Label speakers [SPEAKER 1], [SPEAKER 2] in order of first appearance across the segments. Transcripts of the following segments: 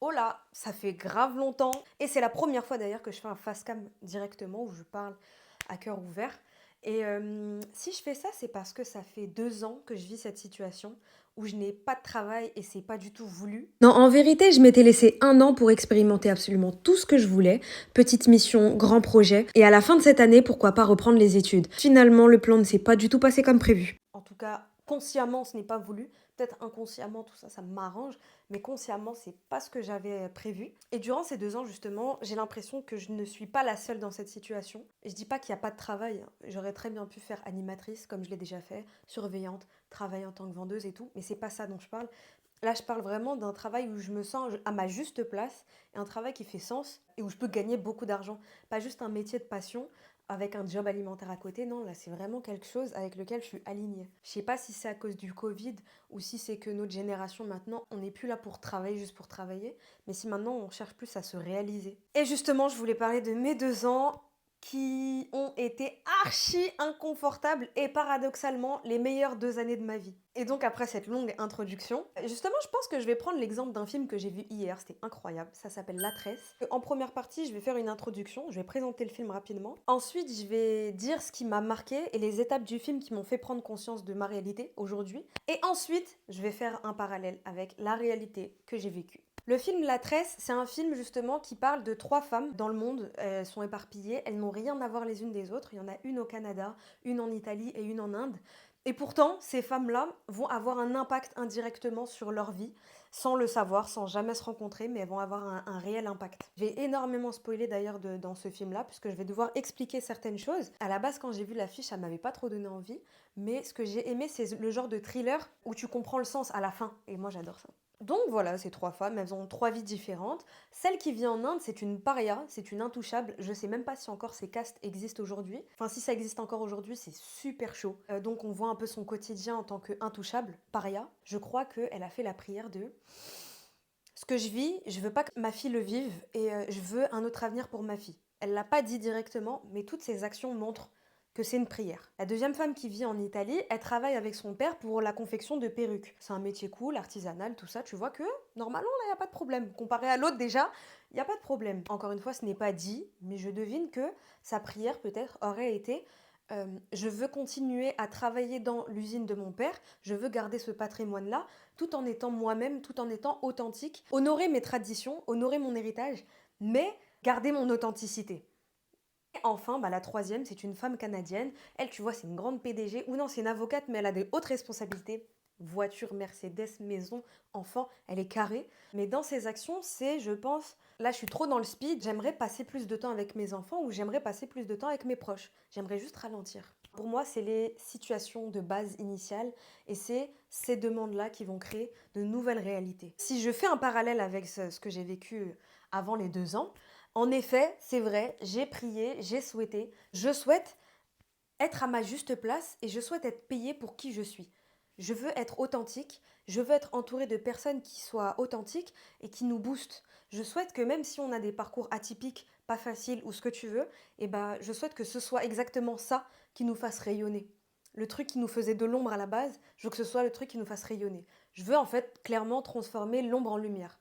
[SPEAKER 1] Oh là, ça fait grave longtemps. Et c'est la première fois d'ailleurs que je fais un face cam directement où je parle à cœur ouvert. Et si je fais ça, c'est parce que ça fait 2 ans que je vis cette situation où je n'ai pas de travail et c'est pas du tout voulu. Non, en vérité, je m'étais laissé 1 an pour expérimenter absolument tout ce que je voulais. Petite mission, grand projet. Et à la fin de cette année, pourquoi pas reprendre les études. Finalement, le plan ne s'est pas du tout passé comme prévu. En tout cas, consciemment, ce n'est pas voulu. Peut-être inconsciemment, tout ça, ça m'arrange. Mais consciemment, c'est pas ce que j'avais prévu. Et durant ces 2 ans, justement, j'ai l'impression que je ne suis pas la seule dans cette situation. Et je dis pas qu'il n'y a pas de travail, hein. J'aurais très bien pu faire animatrice, comme je l'ai déjà fait, surveillante, travailler en tant que vendeuse et tout. Mais c'est pas ça dont je parle. Là, je parle vraiment d'un travail où je me sens à ma juste place et un travail qui fait sens et où je peux gagner beaucoup d'argent. Pas juste un métier de passion avec un job alimentaire à côté. Non, là, c'est vraiment quelque chose avec lequel je suis alignée. Je sais pas si c'est à cause du Covid ou si c'est que notre génération maintenant, on n'est plus là pour travailler juste pour travailler, mais si maintenant on cherche plus à se réaliser. Et justement, je voulais parler de mes 2 ans qui ont été archi inconfortables et paradoxalement les meilleures 2 années de ma vie. Et donc après cette longue introduction, justement je pense que je vais prendre l'exemple d'un film que j'ai vu hier, c'était incroyable, ça s'appelle La Tresse. En première partie, je vais faire une introduction, je vais présenter le film rapidement. Ensuite, je vais dire ce qui m'a marqué et les étapes du film qui m'ont fait prendre conscience de ma réalité aujourd'hui. Et ensuite, je vais faire un parallèle avec la réalité que j'ai vécue. Le film La Tresse, c'est un film justement qui parle de 3 femmes dans le monde. Elles sont éparpillées, elles n'ont rien à voir les unes des autres. Il y en a une au Canada, une en Italie et une en Inde. Et pourtant, ces femmes-là vont avoir un impact indirectement sur leur vie, sans le savoir, sans jamais se rencontrer, mais elles vont avoir un réel impact. J'ai énormément spoilé d'ailleurs dans ce film-là, puisque je vais devoir expliquer certaines choses. À la base, quand j'ai vu l'affiche, ça m'avait pas trop donné envie, mais ce que j'ai aimé, c'est le genre de thriller où tu comprends le sens à la fin, et moi j'adore ça. Donc voilà, ces 3 femmes, elles ont 3 vies différentes. Celle qui vit en Inde, c'est une paria, c'est une intouchable. Je sais même pas si encore ces castes existent aujourd'hui. Enfin, si ça existe encore aujourd'hui, c'est super chaud. Donc on voit un peu son quotidien en tant qu'intouchable, paria. Je crois qu'elle a fait la prière de ce que je vis, je veux pas que ma fille le vive et je veux un autre avenir pour ma fille. Elle l'a pas dit directement, mais toutes ses actions montrent que c'est une prière. La deuxième femme qui vit en Italie, elle travaille avec son père pour la confection de perruques. C'est un métier cool, artisanal, tout ça. Tu vois que normalement là, il y a pas de problème. Comparé à l'autre déjà, il y a pas de problème. Encore une fois, ce n'est pas dit, mais je devine que sa prière peut-être aurait été je veux continuer à travailler dans l'usine de mon père, je veux garder ce patrimoine-là, tout en étant moi-même, tout en étant authentique, honorer mes traditions, honorer mon héritage, mais garder mon authenticité. Et enfin, la troisième, c'est une femme canadienne. Elle, tu vois, c'est une grande PDG, ou non, c'est une avocate, mais elle a des hautes responsabilités. Voiture, Mercedes, maison, enfant, elle est carrée. Mais dans ses actions, c'est, je pense, là je suis trop dans le speed, j'aimerais passer plus de temps avec mes enfants ou j'aimerais passer plus de temps avec mes proches. J'aimerais juste ralentir. Pour moi, c'est les situations de base initiales et c'est ces demandes-là qui vont créer de nouvelles réalités. Si je fais un parallèle avec ce que j'ai vécu avant les 2 ans, en effet, c'est vrai, j'ai prié, j'ai souhaité, je souhaite être à ma juste place et je souhaite être payée pour qui je suis. Je veux être authentique, je veux être entourée de personnes qui soient authentiques et qui nous boostent. Je souhaite que même si on a des parcours atypiques, pas faciles ou ce que tu veux, je souhaite que ce soit exactement ça qui nous fasse rayonner. Le truc qui nous faisait de l'ombre à la base, je veux que ce soit le truc qui nous fasse rayonner. Je veux en fait clairement transformer l'ombre en lumière.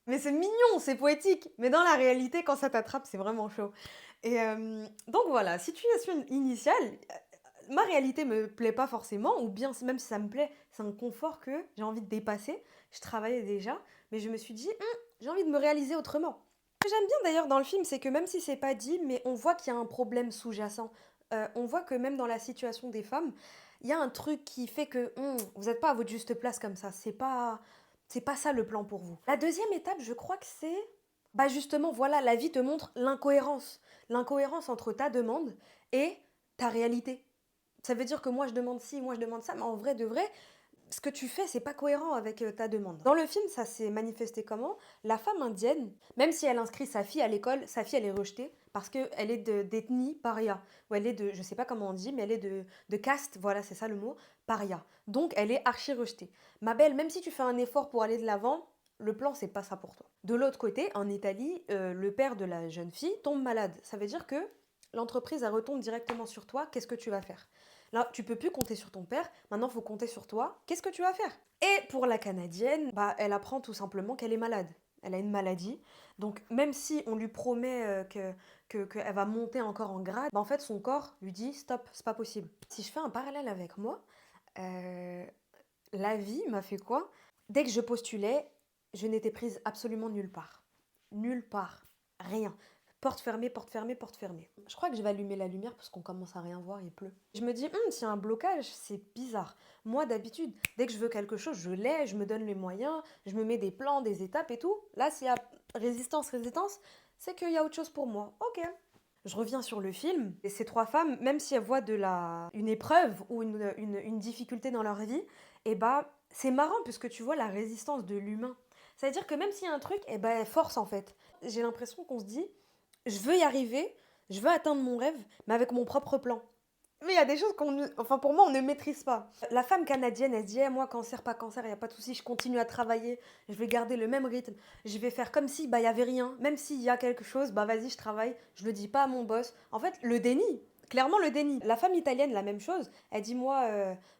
[SPEAKER 1] Mais c'est mignon, c'est poétique. Mais dans la réalité, quand ça t'attrape, c'est vraiment chaud. Et donc voilà, situation initiale, ma réalité me plaît pas forcément, ou bien même si ça me plaît, c'est un confort que j'ai envie de dépasser. Je travaillais déjà, mais je me suis dit, j'ai envie de me réaliser autrement. Ce que j'aime bien d'ailleurs dans le film, c'est que même si c'est pas dit, mais on voit qu'il y a un problème sous-jacent. On voit que même dans la situation des femmes, il y a un truc qui fait que vous n'êtes pas à votre juste place comme ça. C'est pas ça le plan pour vous. La deuxième étape, je crois que c'est justement, voilà, la vie te montre l'incohérence. L'incohérence entre ta demande et ta réalité. Ça veut dire que moi je demande ci, moi je demande ça, mais en vrai de vrai, ce que tu fais, c'est pas cohérent avec ta demande. Dans le film, ça s'est manifesté comment? La femme indienne, même si elle inscrit sa fille à l'école, sa fille elle est rejetée parce qu'elle est d'ethnie paria. Ou elle est de, je sais pas comment on dit, mais elle est de caste, voilà, c'est ça le mot, paria. Donc elle est archi rejetée. Ma belle, même si tu fais un effort pour aller de l'avant, le plan, c'est pas ça pour toi. De l'autre côté, en Italie, le père de la jeune fille tombe malade. Ça veut dire que l'entreprise, elle retombe directement sur toi. Qu'est-ce que tu vas faire? Là, tu peux plus compter sur ton père. Maintenant, il faut compter sur toi. Qu'est-ce que tu vas faire? Et pour la Canadienne, elle apprend tout simplement qu'elle est malade. Elle a une maladie. Donc, même si on lui promet qu'elle va monter encore en grade, bah, en fait, son corps lui dit stop, c'est pas possible. Si je fais un parallèle avec moi, euh, la vie m'a fait quoi? Dès que je postulais, je n'étais prise absolument nulle part. Nulle part. Rien. Porte fermée, porte fermée, porte fermée. Je crois que je vais allumer la lumière parce qu'on commence à rien voir, il pleut. Je me dis, s'il y a un blocage, c'est bizarre. Moi, d'habitude, dès que je veux quelque chose, je l'ai, je me donne les moyens, je me mets des plans, des étapes et tout. Là, s'il y a résistance, c'est qu'il y a autre chose pour moi. Ok. Je reviens sur le film, et ces trois femmes, même si elles voient une épreuve ou une difficulté dans leur vie, et bah, c'est marrant puisque tu vois la résistance de l'humain. C'est-à-dire que même s'il y a un truc, et bah, elle force en fait. J'ai l'impression qu'on se dit, je veux y arriver, je veux atteindre mon rêve, mais avec mon propre plan. Mais il y a des choses enfin pour moi, on ne maîtrise pas. La femme canadienne, elle se dit, moi, cancer, pas cancer, il n'y a pas de souci, je continue à travailler, je vais garder le même rythme, je vais faire comme si, bah, il n'y avait rien. Même s'il y a quelque chose, bah, vas-y, je travaille, je le dis pas à mon boss. En fait, le déni, clairement le déni. La femme italienne, la même chose, elle dit, moi,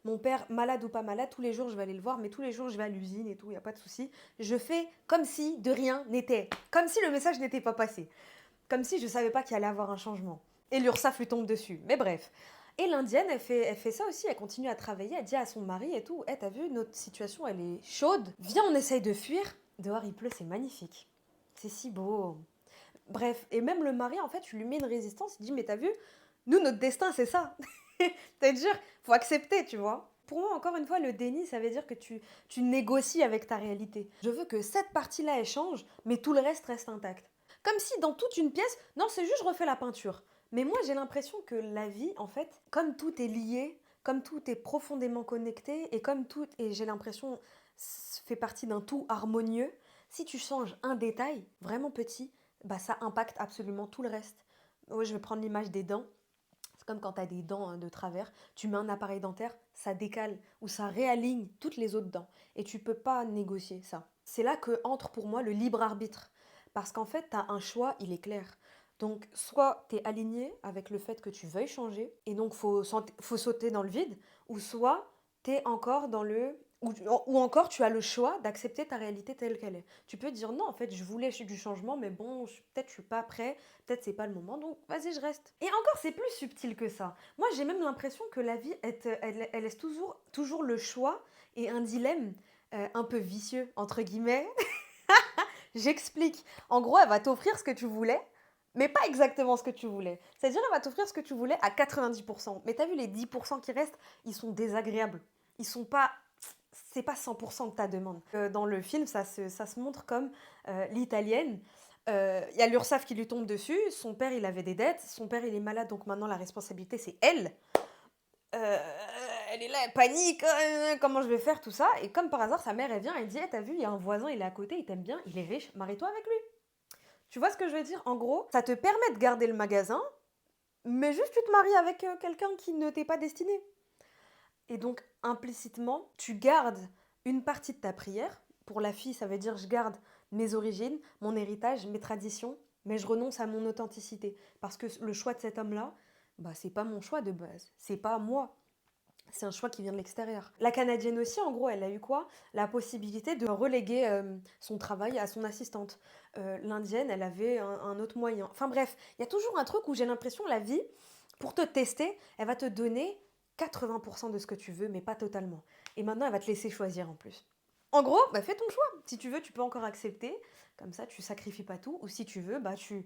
[SPEAKER 1] mon père, malade ou pas malade, tous les jours, je vais aller le voir, mais tous les jours, je vais à l'usine et tout, il n'y a pas de souci. Je fais comme si de rien n'était, comme si le message n'était pas passé. Comme si je savais pas qu'il allait avoir un changement. Et l'URSSAF lui tombe dessus. Mais bref. Et l'indienne, elle fait ça aussi, elle continue à travailler, elle dit à son mari et tout, t'as vu, notre situation, elle est chaude. Viens, on essaye de fuir. Dehors, il pleut, c'est magnifique. C'est si beau. Bref, et même le mari, en fait, tu lui mets une résistance, il dit, mais t'as vu, nous, notre destin, c'est ça. C'est-à-dire, faut accepter, tu vois. Pour moi, encore une fois, le déni, ça veut dire que tu négocies avec ta réalité. Je veux que cette partie-là, elle change, mais tout le reste reste intact. Comme si dans toute une pièce, non, c'est juste je refais la peinture. Mais moi, j'ai l'impression que la vie, en fait, comme tout est lié, comme tout est profondément connecté, et comme tout, et j'ai l'impression, fait partie d'un tout harmonieux, si tu changes un détail, vraiment petit, bah ça impacte absolument tout le reste. Ouais, je vais prendre l'image des dents. C'est comme quand tu as des dents de travers, tu mets un appareil dentaire, ça décale ou ça réaligne toutes les autres dents. Et tu peux pas négocier ça. C'est là que entre pour moi le libre arbitre. Parce qu'en fait, tu as un choix, il est clair. Donc, soit tu es aligné avec le fait que tu veuilles changer, et donc faut sauter dans le vide, ou soit tu es encore dans le... Ou encore tu as le choix d'accepter ta réalité telle qu'elle est. Tu peux dire non, en fait, je voulais du changement, mais bon, peut-être je suis pas prêt, peut-être c'est pas le moment, donc vas-y, je reste. Et encore, c'est plus subtil que ça. Moi, j'ai même l'impression que la vie, elle laisse toujours le choix et un dilemme un peu vicieux, entre guillemets. J'explique. En gros, elle va t'offrir ce que tu voulais, mais pas exactement ce que tu voulais. C'est-à-dire, elle va t'offrir ce que tu voulais à 90%. Mais t'as vu, les 10% qui restent, ils sont désagréables. Ils sont pas... C'est pas 100% de ta demande. Dans le film, ça se montre comme l'italienne. Il y a l'URSSAF qui lui tombe dessus. Son père, il avait des dettes. Son père, il est malade, donc maintenant, la responsabilité, c'est elle. Euh, Elle est là, elle panique, comment je vais faire tout ça. Et comme par hasard, sa mère, elle vient, elle dit, t'as vu, il y a un voisin, il est à côté, il t'aime bien, il est riche, marie-toi avec lui. Tu vois ce que je veux dire? En gros, ça te permet de garder le magasin, mais juste tu te maries avec quelqu'un qui ne t'est pas destiné. Et donc, implicitement, tu gardes une partie de ta prière. Pour la fille, ça veut dire je garde mes origines, mon héritage, mes traditions, mais je renonce à mon authenticité. Parce que le choix de cet homme-là, bah, c'est pas mon choix de base. C'est pas moi. C'est un choix qui vient de l'extérieur. La Canadienne aussi, en gros, elle a eu quoi? La possibilité de reléguer son travail à son assistante. L'Indienne, elle avait un autre moyen. Enfin bref, il y a toujours un truc où j'ai l'impression la vie, pour te tester, elle va te donner 80% de ce que tu veux, mais pas totalement. Et maintenant, elle va te laisser choisir en plus. En gros, bah, fais ton choix. Si tu veux, tu peux encore accepter. Comme ça, tu sacrifies pas tout. Ou si tu veux, bah, tu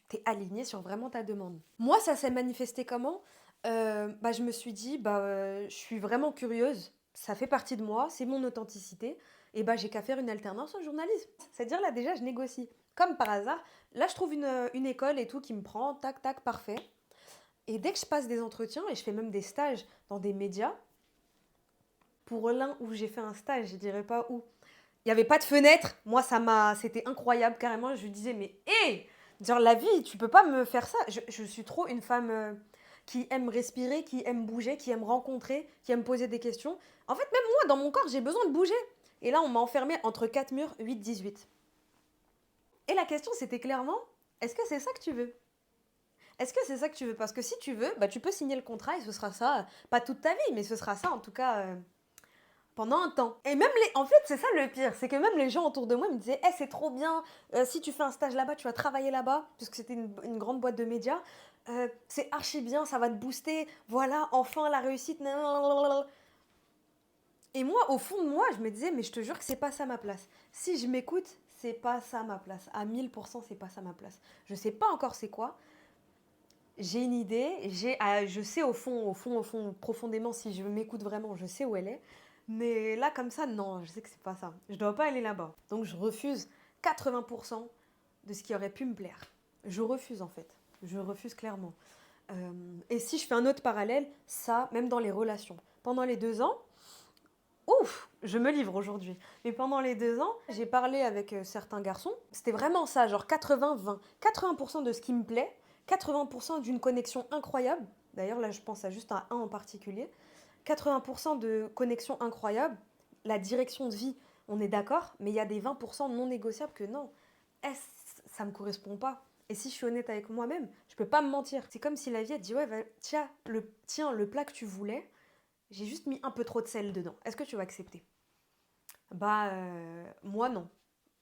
[SPEAKER 1] t'es aligné sur vraiment ta demande. Moi, ça s'est manifesté comment? Bah, je me suis dit, bah, je suis vraiment curieuse, ça fait partie de moi, c'est mon authenticité, et bah, j'ai qu'à faire une alternance en journalisme. C'est-à-dire, là, déjà, je négocie. Comme par hasard, là, je trouve une école et tout qui me prend, tac, tac, parfait. Et dès que je passe des entretiens, et je fais même des stages dans des médias, pour l'un où j'ai fait un stage, je dirais pas où, il n'y avait pas de fenêtre, moi, c'était incroyable, carrément, je lui disais, mais hé, genre, la vie, tu peux pas me faire ça. Je suis trop une femme qui aime respirer, qui aime bouger, qui aime rencontrer, qui aime poser des questions. En fait, même moi, dans mon corps, j'ai besoin de bouger. Et là, on m'a enfermée entre 4 murs, 8-18. Et la question, c'était clairement, est-ce que c'est ça que tu veux? Est-ce que c'est ça que tu veux? Parce que si tu veux, bah, tu peux signer le contrat et ce sera ça, pas toute ta vie, mais ce sera ça, en tout cas, pendant un temps. Et même en fait, c'est ça le pire, c'est que même les gens autour de moi me disaient, c'est trop bien, si tu fais un stage là-bas, tu vas travailler là-bas, puisque c'était une grande boîte de médias. C'est archi bien, ça va te booster, voilà, enfin la réussite. Nanana. Et moi, au fond de moi, je me disais, mais je te jure que c'est pas ça ma place. Si je m'écoute, c'est pas ça ma place. À 1000%, c'est pas ça ma place. Je sais pas encore c'est quoi. J'ai une idée, je sais au fond, profondément, si je m'écoute vraiment, je sais où elle est. Mais là, comme ça, non, je sais que c'est pas ça. Je dois pas aller là-bas. Donc je refuse 80% de ce qui aurait pu me plaire. Je refuse en fait. Je refuse clairement. Et si je fais un autre parallèle, ça, même dans les relations. Pendant les 2 ans, ouf, je me livre aujourd'hui. Mais pendant les 2 ans, j'ai parlé avec certains garçons. C'était vraiment ça, genre 80-20. 80% de ce qui me plaît, 80% d'une connexion incroyable. D'ailleurs, là, je pense à juste un en particulier. 80% de connexion incroyable. La direction de vie, on est d'accord, mais il y a des 20% non négociables que non. Ça ne me correspond pas. Et si je suis honnête avec moi-même, je peux pas me mentir. C'est comme si la vie, elle dit, ouais, tiens, le plat que tu voulais, j'ai juste mis un peu trop de sel dedans. Est-ce que tu vas accepter? Bah, moi non.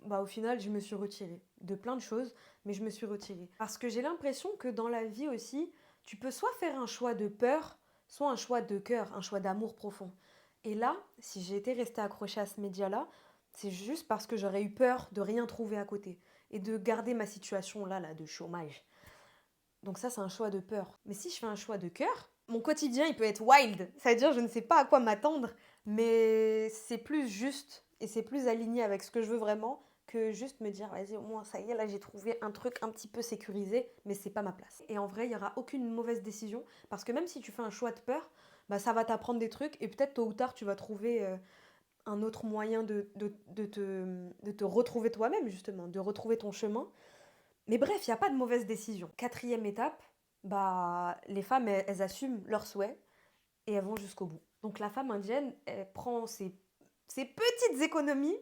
[SPEAKER 1] Bah, au final, je me suis retirée de plein de choses, mais je me suis retirée. Parce que j'ai l'impression que dans la vie aussi, tu peux soit faire un choix de peur, soit un choix de cœur, un choix d'amour profond. Et là, si j'ai été restée accrochée à ce média-là, c'est juste parce que j'aurais eu peur de rien trouver à côté et de garder ma situation là de chômage. Donc ça, c'est un choix de peur. Mais si je fais un choix de cœur, mon quotidien, il peut être wild. Ça veut dire je ne sais pas à quoi m'attendre, mais c'est plus juste et c'est plus aligné avec ce que je veux vraiment que juste me dire, vas-y, au moins, ça y est, là, j'ai trouvé un truc un petit peu sécurisé, mais c'est pas ma place. Et en vrai, il n'y aura aucune mauvaise décision, parce que même si tu fais un choix de peur, bah, ça va t'apprendre des trucs, et peut-être tôt ou tard, tu vas trouver un autre moyen de te retrouver toi-même, justement, de retrouver ton chemin. Mais bref, il n'y a pas de mauvaise décision. Quatrième étape, bah, les femmes, elles assument leurs souhaits et elles vont jusqu'au bout. Donc la femme indienne, elle prend ses petites économies.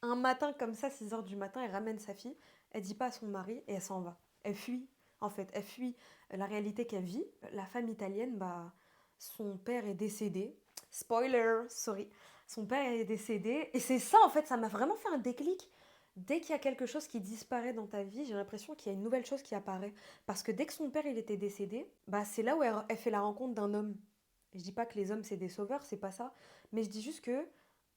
[SPEAKER 1] Un matin comme ça, 6 heures du matin, elle ramène sa fille. Elle dit pas à son mari et elle s'en va. Elle fuit, en fait. Elle fuit la réalité qu'elle vit. La femme italienne, bah, son père est décédé. Spoiler, sorry. Son père est décédé. Et c'est ça, en fait, ça m'a vraiment fait un déclic. Dès qu'il y a quelque chose qui disparaît dans ta vie, j'ai l'impression qu'il y a une nouvelle chose qui apparaît. Parce que dès que son père il était décédé, bah c'est là où elle fait la rencontre d'un homme. Je dis pas que les hommes c'est des sauveurs, c'est pas ça, mais je dis juste que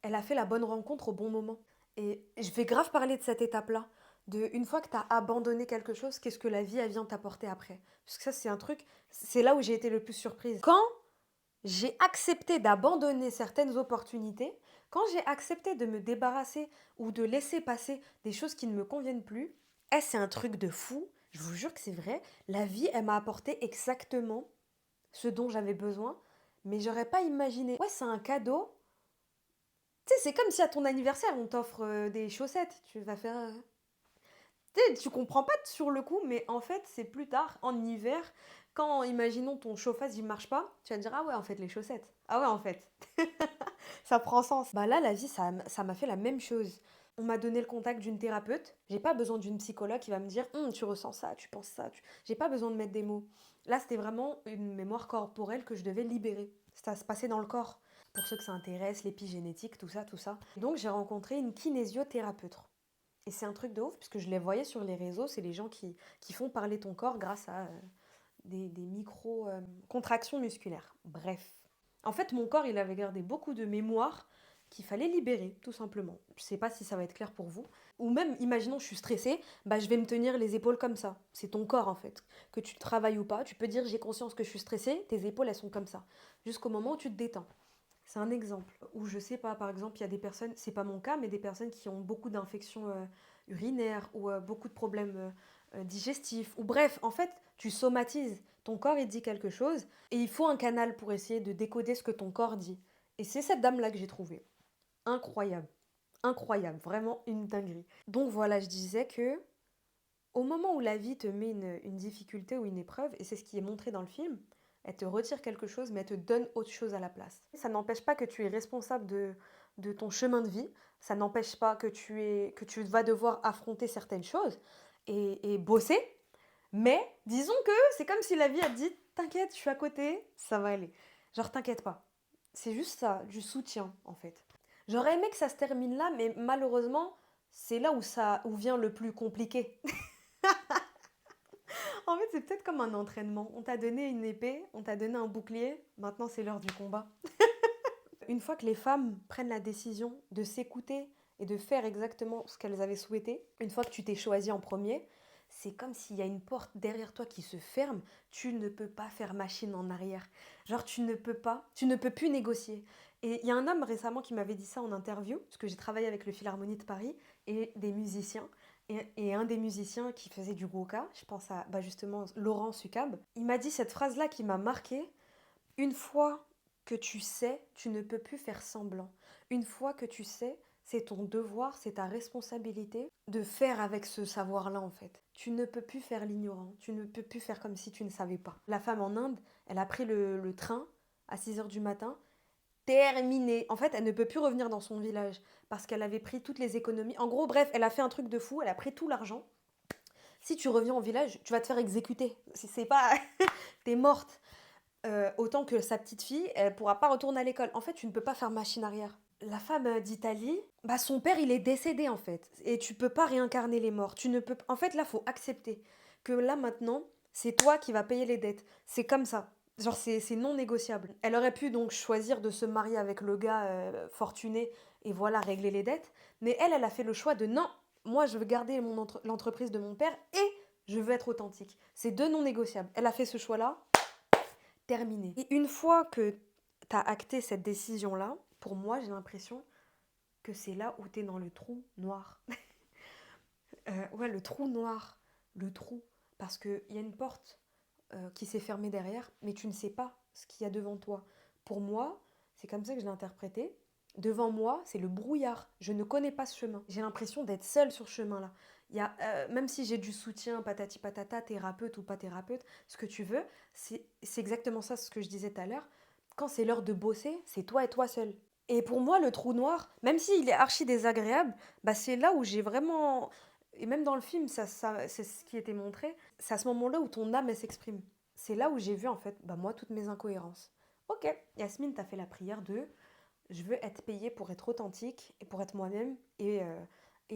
[SPEAKER 1] elle a fait la bonne rencontre au bon moment. Et je vais grave parler de cette étape-là, de une fois que tu as abandonné quelque chose, qu'est-ce que la vie elle vient t'apporter après. Parce que ça c'est un truc, c'est là où j'ai été le plus surprise. Quand j'ai accepté d'abandonner certaines opportunités, quand j'ai accepté de me débarrasser ou de laisser passer des choses qui ne me conviennent plus, c'est un truc de fou, je vous jure que c'est vrai, la vie, elle m'a apporté exactement ce dont j'avais besoin, mais j'aurais pas imaginé. Ouais, c'est un cadeau. Tu sais, c'est comme si à ton anniversaire, on t'offre des chaussettes, tu vas faire... Tu sais, tu comprends pas sur le coup, mais en fait, c'est plus tard, en hiver, quand, imaginons, ton chauffage, il marche pas, tu vas te dire, ah ouais, en fait, les chaussettes. Ah ouais, en fait. Ça prend sens. Bah là, la vie, ça m'a fait la même chose. On m'a donné le contact d'une thérapeute. J'ai pas besoin d'une psychologue qui va me dire, tu ressens ça, tu penses ça. J'ai pas besoin de mettre des mots. Là, c'était vraiment une mémoire corporelle que je devais libérer. Ça se passait dans le corps. Pour ceux que ça intéresse, l'épigénétique, tout ça, tout ça. Donc, j'ai rencontré une kinésiothérapeute. Et c'est un truc de ouf, puisque je les voyais sur les réseaux, c'est les gens qui font parler ton corps grâce à des micro-contractions musculaires. Bref. En fait, mon corps, il avait gardé beaucoup de mémoire qu'il fallait libérer, tout simplement. Je sais pas si ça va être clair pour vous. Ou même, imaginons, je suis stressée, bah, je vais me tenir les épaules comme ça. C'est ton corps, en fait. Que tu travailles ou pas, tu peux dire j'ai conscience que je suis stressée, tes épaules, elles sont comme ça. Jusqu'au moment où tu te détends. C'est un exemple. Ou je sais pas, par exemple, il y a des personnes, c'est pas mon cas, mais des personnes qui ont beaucoup d'infections urinaires ou beaucoup de problèmes digestifs. Ou bref, en fait, tu somatises. Ton corps, il dit quelque chose et il faut un canal pour essayer de décoder ce que ton corps dit. Et c'est cette dame-là que j'ai trouvée. Incroyable. Incroyable. Vraiment une dinguerie. Donc voilà, je disais que au moment où la vie te met une difficulté ou une épreuve, et c'est ce qui est montré dans le film, elle te retire quelque chose, mais elle te donne autre chose à la place. Ça n'empêche pas que tu es responsable de ton chemin de vie, ça n'empêche pas que tu vas devoir affronter certaines choses et bosser, mais disons que c'est comme si la vie a dit t'inquiète, je suis à côté, ça va aller. Genre t'inquiète pas. C'est juste ça, du soutien en fait. J'aurais aimé que ça se termine là, mais malheureusement, c'est là où vient le plus compliqué. En fait, c'est peut-être comme un entraînement. On t'a donné une épée, on t'a donné un bouclier, maintenant c'est l'heure du combat. Une fois que les femmes prennent la décision de s'écouter et de faire exactement ce qu'elles avaient souhaité, une fois que tu t'es choisi en premier, c'est comme s'il y a une porte derrière toi qui se ferme, tu ne peux pas faire machine en arrière. Genre tu ne peux plus négocier. Et il y a un homme récemment qui m'avait dit ça en interview, parce que j'ai travaillé avec le Philharmonie de Paris et des musiciens. Et un des musiciens qui faisait du goka, je pense à justement Laurent Sucab, il m'a dit cette phrase-là qui m'a marquée. Une fois que tu sais, tu ne peux plus faire semblant. Une fois que tu sais, c'est ton devoir, c'est ta responsabilité de faire avec ce savoir-là en fait. Tu ne peux plus faire l'ignorant, tu ne peux plus faire comme si tu ne savais pas. La femme en Inde, elle a pris le train à 6 heures du matin, terminé. En fait, elle ne peut plus revenir dans son village parce qu'elle avait pris toutes les économies. En gros, bref, elle a fait un truc de fou, elle a pris tout l'argent. Si tu reviens au village, tu vas te faire exécuter. Si c'est pas... T'es morte. Autant que sa petite fille, elle pourra pas retourner à l'école. En fait, tu ne peux pas faire machine arrière. La femme d'Italie, bah son père il est décédé en fait, et tu peux pas réincarner les morts. Tu ne peux. En fait, là, faut accepter que là maintenant, c'est toi qui vas payer les dettes. C'est comme ça. Genre c'est non négociable. Elle aurait pu donc choisir de se marier avec le gars fortuné et voilà régler les dettes, mais elle a fait le choix de non. Moi, je veux garder l'entreprise de mon père et je veux être authentique. C'est deux non négociables. Elle a fait ce choix-là terminé. Et une fois que tu as acté cette décision-là, pour moi, j'ai l'impression que c'est là où tu es dans le trou noir. Ouais, le trou noir. Le trou. Parce qu'il y a une porte qui s'est fermée derrière, mais tu ne sais pas ce qu'il y a devant toi. Pour moi, c'est comme ça que je l'ai interprété. Devant moi, c'est le brouillard. Je ne connais pas ce chemin. J'ai l'impression d'être seule sur ce chemin-là. Même si j'ai du soutien, patati patata, thérapeute ou pas thérapeute, ce que tu veux, c'est exactement ça ce que je disais tout à l'heure. Quand c'est l'heure de bosser, c'est toi et toi seul. Et pour moi, le trou noir, même s'il est archi désagréable, bah c'est là où j'ai vraiment... Et même dans le film, c'est ce qui était montré. C'est à ce moment-là où ton âme, elle s'exprime. C'est là où j'ai vu, en fait, bah moi, toutes mes incohérences. Ok, Yasmine, t'as fait la prière de je veux être payée pour être authentique et pour être moi-même et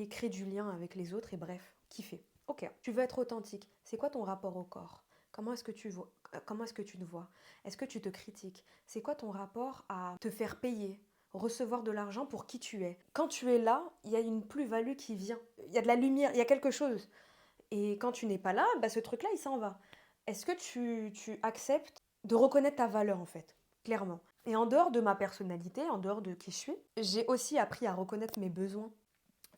[SPEAKER 1] créer du lien avec les autres et bref, kiffer. Ok, tu veux être authentique. C'est quoi ton rapport au corps? Comment est-ce que tu vois? Comment est-ce que tu te vois? Est-ce que tu te critiques? C'est quoi ton rapport à te faire payer? Recevoir de l'argent pour qui tu es. Quand tu es là, il y a une plus-value qui vient. Il y a de la lumière, il y a quelque chose. Et quand tu n'es pas là, bah, ce truc-là, il s'en va. Est-ce que tu acceptes de reconnaître ta valeur, en fait, clairement? Et en dehors de ma personnalité, en dehors de qui je suis, j'ai aussi appris à reconnaître mes besoins.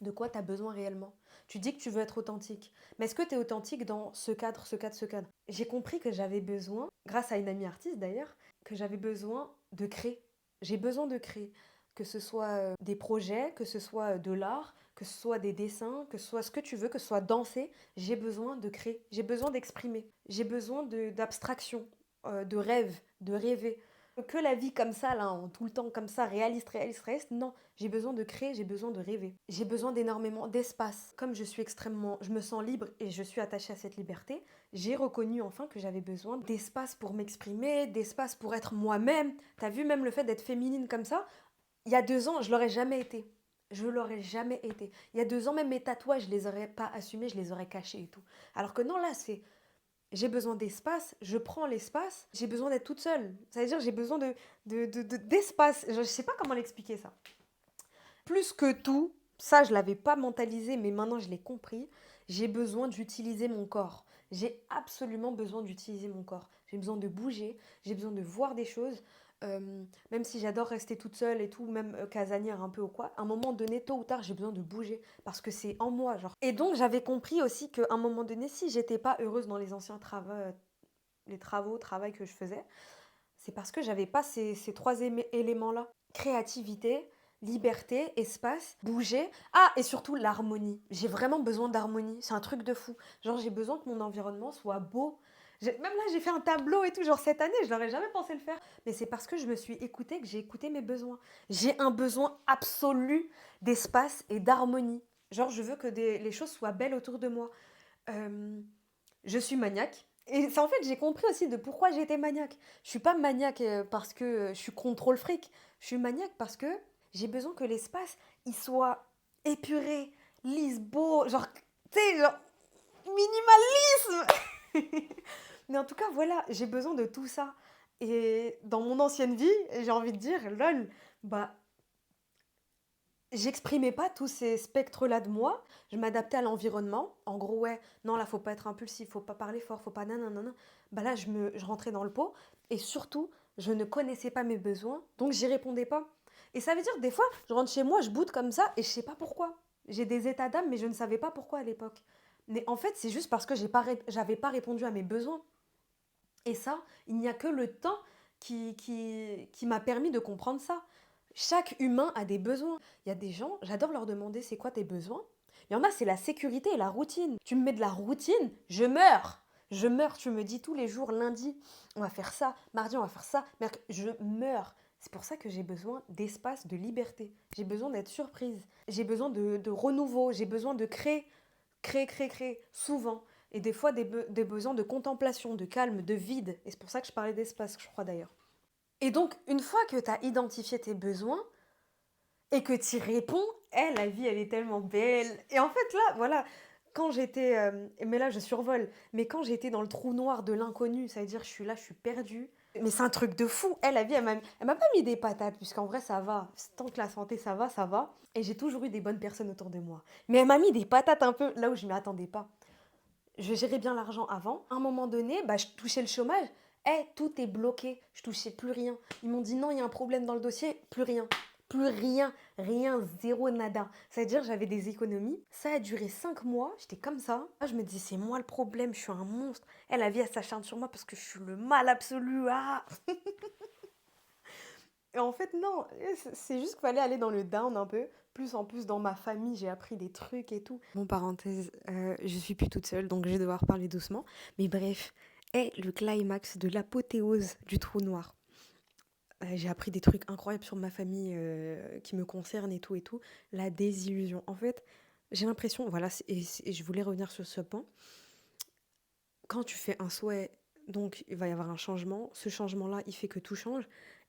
[SPEAKER 1] De quoi tu as besoin réellement? Tu dis que tu veux être authentique. Mais est-ce que tu es authentique dans ce cadre, ce cadre, ce cadre? J'ai compris que j'avais besoin, grâce à une amie artiste d'ailleurs, que j'avais besoin de créer. J'ai besoin de créer. Que ce soit des projets, que ce soit de l'art, que ce soit des dessins, que ce soit ce que tu veux, que ce soit danser, j'ai besoin de créer, j'ai besoin d'exprimer, j'ai besoin d'abstraction, de rêve, de rêver. Que la vie comme ça, là, en tout le temps comme ça, réaliste, réaliste, réaliste, non. J'ai besoin de créer, j'ai besoin de rêver. J'ai besoin d'énormément d'espace. Comme je me sens libre et je suis attachée à cette liberté, j'ai reconnu enfin que j'avais besoin d'espace pour m'exprimer, d'espace pour être moi-même. T'as vu même le fait d'être féminine comme ça? Il y a 2 ans, je l'aurais jamais été. Je l'aurais jamais été. Il y a 2 ans, même mes tatouages, je les aurais pas assumés, je les aurais cachés et tout. Alors que non, là, c'est j'ai besoin d'espace, je prends l'espace, j'ai besoin d'être toute seule. Ça veut dire j'ai besoin d'espace. Je ne sais pas comment l'expliquer ça. Plus que tout, ça je l'avais pas mentalisé, mais maintenant je l'ai compris, j'ai besoin d'utiliser mon corps. J'ai absolument besoin d'utiliser mon corps. J'ai besoin de bouger, j'ai besoin de voir des choses. Même si j'adore rester toute seule et tout, même casanière un peu ou quoi, à un moment donné, tôt ou tard, j'ai besoin de bouger parce que c'est en moi, genre. Et donc, j'avais compris aussi qu'à un moment donné, si j'étais pas heureuse dans les anciens travail que je faisais, c'est parce que j'avais pas ces trois éléments-là. Créativité, liberté, espace, bouger. Ah, et surtout l'harmonie. J'ai vraiment besoin d'harmonie. C'est un truc de fou. Genre, j'ai besoin que mon environnement soit beau. Même là, j'ai fait un tableau et tout. Genre, cette année, je n'aurais jamais pensé le faire. Mais c'est parce que je me suis écoutée que j'ai écouté mes besoins. J'ai un besoin absolu d'espace et d'harmonie. Genre, je veux que les choses soient belles autour de moi. Euh, je suis maniaque. Et c'est en fait, j'ai compris aussi de pourquoi j'étais maniaque. Je suis pas maniaque parce que je suis contrôle fric. Je suis maniaque parce que J'ai besoin que l'espace, il soit épuré, lisse, beau, genre, tu sais, genre, minimalisme. Mais en tout cas, voilà, j'ai besoin de tout ça. Et dans mon ancienne vie, j'ai envie de dire, lol, bah, j'exprimais pas tous ces spectres-là de moi. Je m'adaptais à l'environnement. En gros, ouais, non, là, faut pas être impulsif, faut pas parler fort, faut pas nanana. Bah là, je rentrais dans le pot. Et surtout, je ne connaissais pas mes besoins, donc j'y répondais pas. Et ça veut dire, des fois, je rentre chez moi, je boude comme ça, et je sais pas pourquoi. J'ai des états d'âme, mais je ne savais pas pourquoi à l'époque. Mais en fait, c'est juste parce que j'avais pas répondu à mes besoins. Et ça, il n'y a que le temps qui m'a permis de comprendre ça. Chaque humain a des besoins. Il y a des gens, j'adore leur demander c'est quoi tes besoins. Il y en a, c'est la sécurité et la routine. Tu me mets de la routine, je meurs. Je meurs, tu me dis tous les jours, lundi, on va faire ça, mardi, on va faire ça, mercredi, je meurs. C'est pour ça que j'ai besoin d'espace, de liberté. J'ai besoin d'être surprise. J'ai besoin de renouveau. J'ai besoin de créer, créer, souvent. Et des fois, des besoins de contemplation, de calme, de vide. Et c'est pour ça que je parlais d'espace, je crois d'ailleurs. Et donc, une fois que tu as identifié tes besoins et que tu y réponds, la vie, elle est tellement belle. Et en fait, là, voilà, quand j'étais... mais là, je survole. Mais quand j'étais dans le trou noir de l'inconnu, ça veut dire je suis là, je suis perdue. Mais c'est un truc de fou. La vie, elle m'a pas mis des patates, puisqu'en vrai, ça va. Tant que la santé, ça va, ça va. Et j'ai toujours eu des bonnes personnes autour de moi. Mais elle m'a mis des patates un peu là où je m'y attendais pas. Je gérais bien l'argent avant. À un moment donné, bah, je touchais le chômage. Tout est bloqué. Je touchais plus rien. Ils m'ont dit non, il y a un problème dans le dossier. Plus rien. Plus rien. Rien. Zéro nada. C'est-à-dire, j'avais des économies. Ça a duré 5 mois. J'étais comme ça. Là, je me dis, c'est moi le problème. Je suis un monstre. La vie, elle s'acharne sur moi parce que je suis le mal absolu. Ah. Et en fait, non. C'est juste qu'il fallait aller dans le down un peu. Plus en plus, dans ma famille, j'ai appris des trucs et tout. Bon, parenthèse, je suis plus toute seule, donc je vais devoir parler doucement. Mais bref, le climax de l'apothéose du trou noir. J'ai appris des trucs incroyables sur ma famille qui me concernent et tout et tout. La désillusion. En fait, j'ai l'impression, voilà, et je voulais revenir sur ce point. Quand tu fais un souhait, donc il va y avoir un changement. Ce changement-là, il fait que tout change.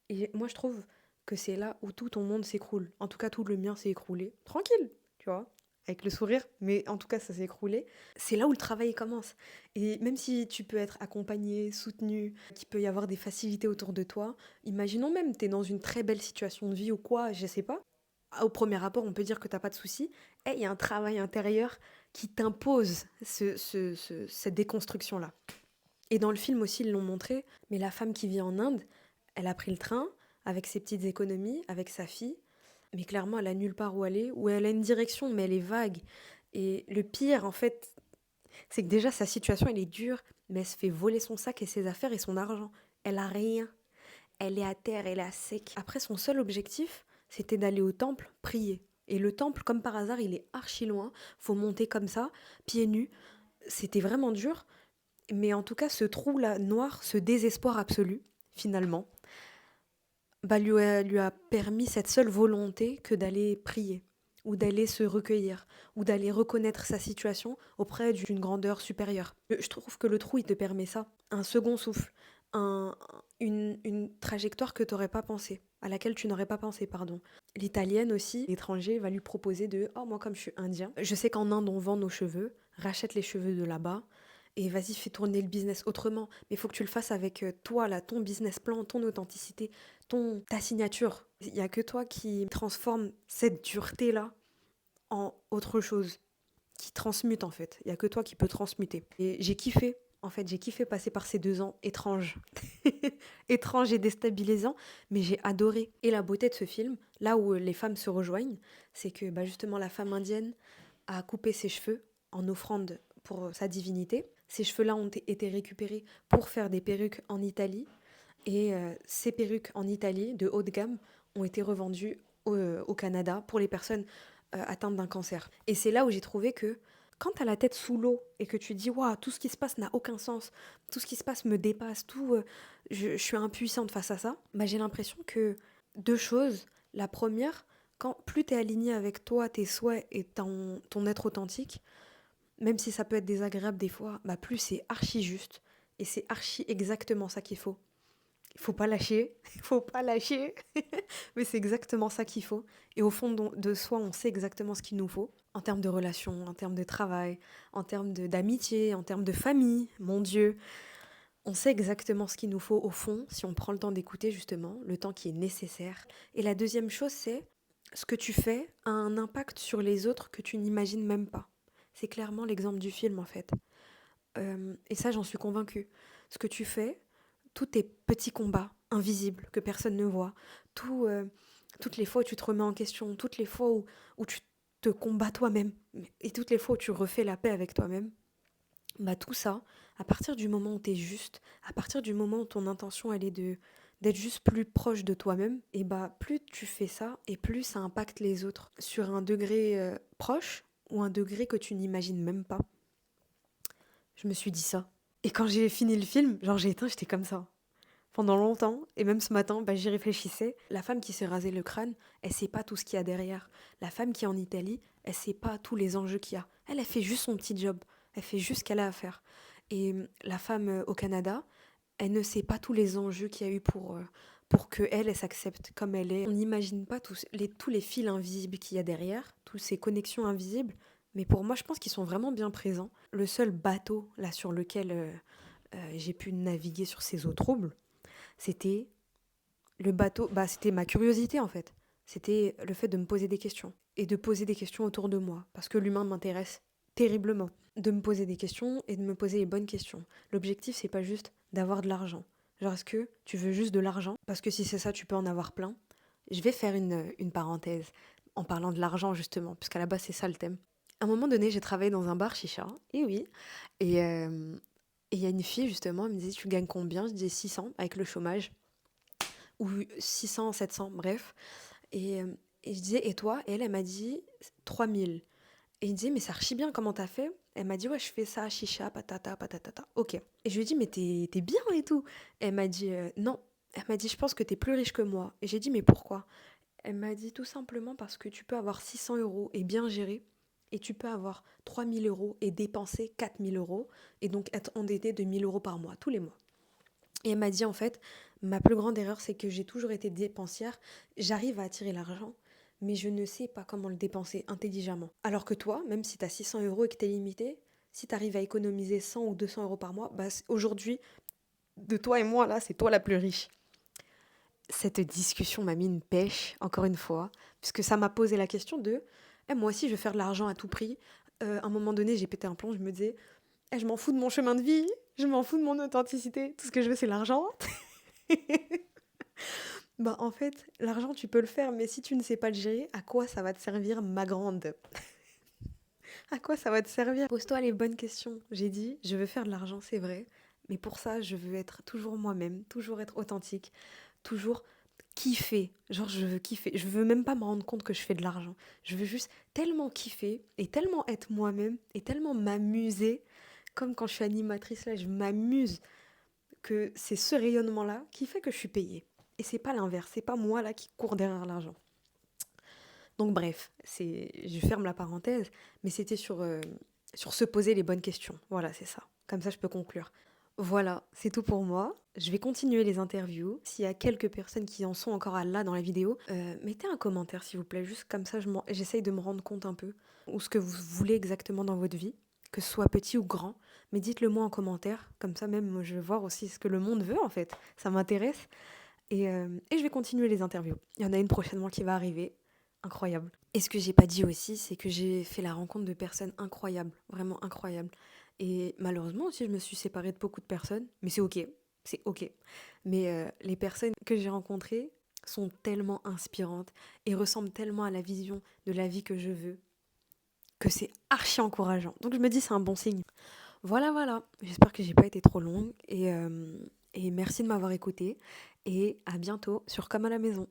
[SPEAKER 1] Et moi, je trouve que c'est là où tout ton monde s'écroule. En tout cas, tout le mien s'est écroulé. Tranquille, tu vois, avec le sourire, mais en tout cas, ça s'est écroulé. C'est là où le travail commence. Et même si tu peux être accompagné, soutenu, qu'il peut y avoir des facilités autour de toi, imaginons même, tu es dans une très belle situation de vie ou quoi, je sais pas. Au premier rapport, on peut dire que t'as pas de soucis. Il y a un travail intérieur qui t'impose cette déconstruction-là. Et dans le film aussi, ils l'ont montré, mais la femme qui vit en Inde, elle a pris le train avec ses petites économies, avec sa fille, mais clairement, elle a nulle part où aller, ou elle a une direction, mais elle est vague. Et le pire, en fait, c'est que déjà, sa situation, elle est dure, mais elle se fait voler son sac et ses affaires et son argent. Elle a rien. Elle est à terre, elle est à sec. Après, son seul objectif, c'était d'aller au temple prier. Et le temple, comme par hasard, il est archi loin. Faut monter comme ça, pieds nus. C'était vraiment dur. Mais en tout cas, ce trou-là noir, ce désespoir absolu, finalement, bah, lui a permis cette seule volonté que d'aller prier, ou d'aller se recueillir, ou d'aller reconnaître sa situation auprès d'une grandeur supérieure. Je trouve que le trou, il te permet ça. Un second souffle, un, une trajectoire que tu n'aurais pas pensé, à laquelle tu n'aurais pas pensé, pardon. L'italienne aussi, l'étranger va lui proposer de «Oh, moi comme je suis indien, je sais qu'en Inde on vend nos cheveux, rachète les cheveux de là-bas, et vas-y, fais tourner le business autrement. Mais il faut que tu le fasses avec toi, là, ton business plan, ton authenticité, ta signature. Il n'y a que toi qui transforme cette dureté-là en autre chose, qui transmute en fait. Il n'y a que toi qui peux transmuter. Et j'ai kiffé, en fait, j'ai kiffé passer par ces 2 ans étranges. Étranges et déstabilisants, mais j'ai adoré. Et la beauté de ce film, là où les femmes se rejoignent, c'est que bah, justement la femme indienne a coupé ses cheveux en offrande pour sa divinité. Ces cheveux-là ont été récupérés pour faire des perruques en Italie. Et ces perruques en Italie, de haut de gamme, ont été revendues au Canada pour les personnes atteintes d'un cancer. Et c'est là où j'ai trouvé que quand tu as la tête sous l'eau et que tu dis waouh, tout ce qui se passe n'a aucun sens, tout ce qui se passe me dépasse, je suis impuissante face à ça, bah, j'ai l'impression que 2 choses. La première, quand plus tu es aligné avec toi, tes souhaits et ton être authentique, même si ça peut être désagréable des fois, bah plus c'est archi juste et c'est archi exactement ça qu'il faut. Il faut pas lâcher, il faut pas lâcher. Mais c'est exactement ça qu'il faut. Et au fond de soi, on sait exactement ce qu'il nous faut. En termes de relations, en termes de travail, en termes d'amitié, en termes de famille, mon Dieu. On sait exactement ce qu'il nous faut au fond, si on prend le temps d'écouter justement, le temps qui est nécessaire. Et la deuxième chose, c'est ce que tu fais a un impact sur les autres que tu n'imagines même pas. C'est clairement l'exemple du film en fait. Et ça, j'en suis convaincue. Ce que tu fais, tous tes petits combats invisibles que personne ne voit, tout, toutes les fois où tu te remets en question, toutes les fois où tu te combats toi-même, et toutes les fois où tu refais la paix avec toi-même, bah tout ça, à partir du moment où tu es juste, à partir du moment où ton intention elle est d'être juste plus proche de toi-même, et bah plus tu fais ça et plus ça impacte les autres sur un degré proche ou un degré que tu n'imagines même pas. Je me suis dit ça. Et quand j'ai fini le film, genre j'ai éteint, j'étais comme ça. Pendant longtemps, et même ce matin, bah, j'y réfléchissais. La femme qui s'est rasé le crâne, elle sait pas tout ce qu'il y a derrière. La femme qui est en Italie, elle sait pas tous les enjeux qu'il y a. Elle fait juste son petit job. Elle fait juste ce qu'elle a à faire. Et la femme au Canada, elle ne sait pas tous les enjeux qu'il y a eu pour que elle s'accepte comme elle est. On n'imagine pas tous les fils invisibles qu'il y a derrière, toutes ces connexions invisibles. Mais pour moi, je pense qu'ils sont vraiment bien présents. Le seul bateau là sur lequel j'ai pu naviguer sur ces eaux troubles, c'était le bateau, bah c'était ma curiosité en fait. C'était le fait de me poser des questions et de poser des questions autour de moi parce que l'humain m'intéresse terriblement. De me poser des questions et de me poser les bonnes questions. L'objectif c'est pas juste d'avoir de l'argent. Genre est-ce que tu veux juste de l'argent? Parce que si c'est ça, tu peux en avoir plein. Je vais faire une parenthèse en parlant de l'argent justement, puisqu'à la base c'est ça le thème. À un moment donné, j'ai travaillé dans un bar chicha, et oui, et il y a une fille justement, elle me disait tu gagnes combien? Je disais 600 avec le chômage ou 600, 700, bref. Et, euh, et je disais, et toi? Et elle m'a dit 3000. Et je disais, mais c'est archi bien, comment t'as fait? Elle m'a dit, ouais, je fais ça, chicha, patata, patatata. Ok. Et je lui ai dit, mais t'es bien et tout. Et elle m'a dit, non. Elle m'a dit, je pense que t'es plus riche que moi. Et j'ai dit, mais pourquoi? Elle m'a dit, tout simplement parce que tu peux avoir 600 euros et bien gérer. Et tu peux avoir 3000 € et dépenser 4000 € et donc être endetté de 1000 € par mois, tous les mois. Et elle m'a dit en fait, ma plus grande erreur c'est que j'ai toujours été dépensière, j'arrive à attirer l'argent, mais je ne sais pas comment le dépenser intelligemment. Alors que toi, même si tu as 600 € et que tu es limité, si tu arrives à économiser 100 ou 200 € par mois, bah aujourd'hui, de toi et moi là, c'est toi la plus riche. Cette discussion m'a mis une pêche, encore une fois, puisque ça m'a posé la question de, eh, moi aussi je veux faire de l'argent à tout prix. À un moment donné, j'ai pété un plomb, je me disais, eh, je m'en fous de mon chemin de vie, je m'en fous de mon authenticité, tout ce que je veux c'est l'argent. Bah en fait, l'argent tu peux le faire, mais si tu ne sais pas le gérer, à quoi ça va te servir, ma grande? À quoi ça va te servir? Pose-toi les bonnes questions. J'ai dit, je veux faire de l'argent, c'est vrai, mais pour ça, je veux être toujours moi-même, toujours être authentique, toujours kiffer. Genre, je veux kiffer. Je veux même pas me rendre compte que je fais de l'argent. Je veux juste tellement kiffer et tellement être moi-même et tellement m'amuser. Comme quand je suis animatrice là, je m'amuse que c'est ce rayonnement-là qui fait que je suis payée. Et c'est pas l'inverse, c'est pas moi là qui cours derrière l'argent. Donc bref, je ferme la parenthèse, mais c'était sur se poser les bonnes questions. Voilà, c'est ça. Comme ça, je peux conclure. Voilà, c'est tout pour moi. Je vais continuer les interviews. S'il y a quelques personnes qui en sont encore à là dans la vidéo, mettez un commentaire s'il vous plaît. Juste comme ça, j'essaye de me rendre compte un peu ou ce que vous voulez exactement dans votre vie, que ce soit petit ou grand. Mais dites-le moi en commentaire. Comme ça, même, moi, je vais voir aussi ce que le monde veut en fait. Ça m'intéresse. Et je vais continuer les interviews. Il y en a une prochainement qui va arriver. Incroyable. Et ce que j'ai pas dit aussi, c'est que j'ai fait la rencontre de personnes incroyables, vraiment incroyables. Et malheureusement aussi, je me suis séparée de beaucoup de personnes, mais c'est ok, c'est ok. Mais les personnes que j'ai rencontrées sont tellement inspirantes et ressemblent tellement à la vision de la vie que je veux, que c'est archi encourageant. Donc je me dis c'est un bon signe. Voilà, voilà. J'espère que j'ai pas été trop longue et merci de m'avoir écoutée et à bientôt sur Comme à la maison.